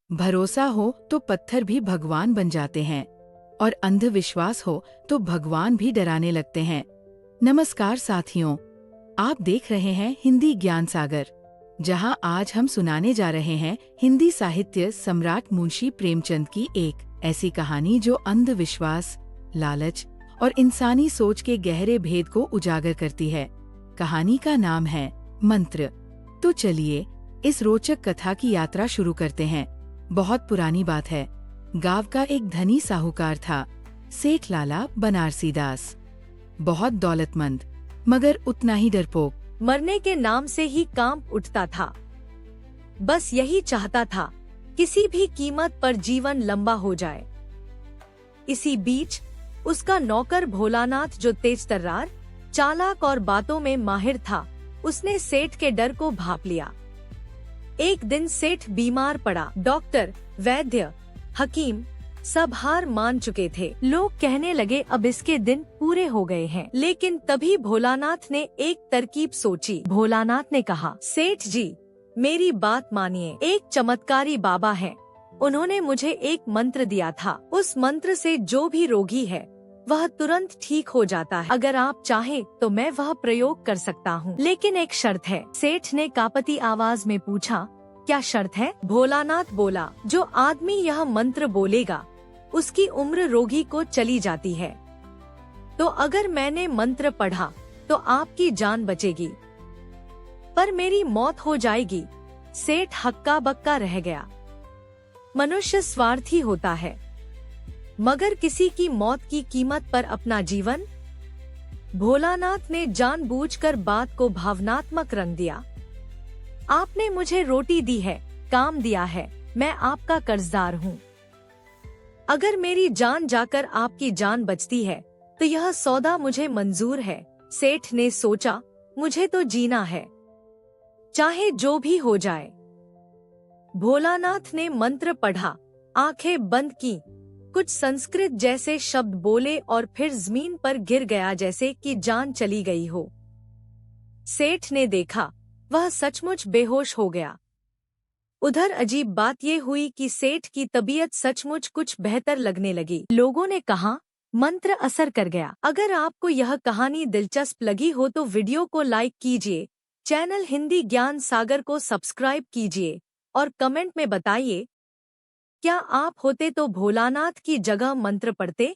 भरोसा हो तो पत्थर भी भगवान बन जाते हैं और अंधविश्वास हो तो भगवान भी डराने लगते हैं। नमस्कार साथियों, आप देख रहे हैं हिंदी ज्ञान सागर, जहां आज हम सुनाने जा रहे हैं हिंदी साहित्य सम्राट मुंशी प्रेमचंद की एक ऐसी कहानी जो अंधविश्वास, लालच और इंसानी सोच के गहरे भेद को उजागर करती है। कहानी का नाम है मंत्र। तो चलिए इस रोचक कथा की यात्रा शुरू करते हैं। बहुत पुरानी बात है। गांव का एक धनी साहूकार था, सेठ लाला बनारसी दास। बहुत दौलतमंद, मगर उतना ही डरपोक। मरने के नाम से ही कांप उठता था। बस यही चाहता था, किसी भी कीमत पर जीवन लंबा हो जाए। इसी बीच उसका नौकर भोलानाथ, जो तेज तर्रार, चालाक और बातों में माहिर था, उसने सेठ के डर को भांप लिया। एक दिन सेठ बीमार पड़ा। डॉक्टर, वैद्य, हकीम सब हार मान चुके थे। लोग कहने लगे अब इसके दिन पूरे हो गए हैं। लेकिन तभी भोलानाथ ने एक तरकीब सोची। भोलानाथ ने कहा, सेठ जी, मेरी बात मानिए। एक चमत्कारी बाबा हैं। उन्होंने मुझे एक मंत्र दिया था। उस मंत्र से जो भी रोगी है वह तुरंत ठीक हो जाता है। अगर आप चाहें तो मैं वह प्रयोग कर सकता हूँ, लेकिन एक शर्त है। सेठ ने कांपती आवाज में पूछा, क्या शर्त है? भोलानाथ बोला, जो आदमी यह मंत्र बोलेगा उसकी उम्र रोगी को चली जाती है। तो अगर मैंने मंत्र पढ़ा तो आपकी जान बचेगी, पर मेरी मौत हो जाएगी। सेठ हक्का बक्का रह गया। मनुष्य स्वार्थी होता है, मगर किसी की मौत की कीमत पर अपना जीवन? भोलानाथ ने जानबूझकर बात को भावनात्मक रंग दिया। आपने मुझे रोटी दी है, काम दिया है, मैं आपका कर्जदार हूँ। अगर मेरी जान जाकर आपकी जान बचती है तो यह सौदा मुझे मंजूर है। सेठ ने सोचा, मुझे तो जीना है, चाहे जो भी हो जाए। भोलानाथ ने मंत्र पढ़ा, आंखें बंद की, कुछ संस्कृत जैसे शब्द बोले और फिर जमीन पर गिर गया जैसे कि जान चली गई हो। सेठ ने देखा, वह सचमुच बेहोश हो गया। उधर अजीब बात ये हुई कि सेठ की तबीयत सचमुच कुछ बेहतर लगने लगी। लोगों ने कहा, मंत्र असर कर गया। अगर आपको यह कहानी दिलचस्प लगी हो तो वीडियो को लाइक कीजिए, चैनल हिंदी ज्ञान सागर को सब्सक्राइब कीजिए और कमेंट में बताइए, क्या आप होते तो भोलानाथ की जगह मंत्र पढ़ते?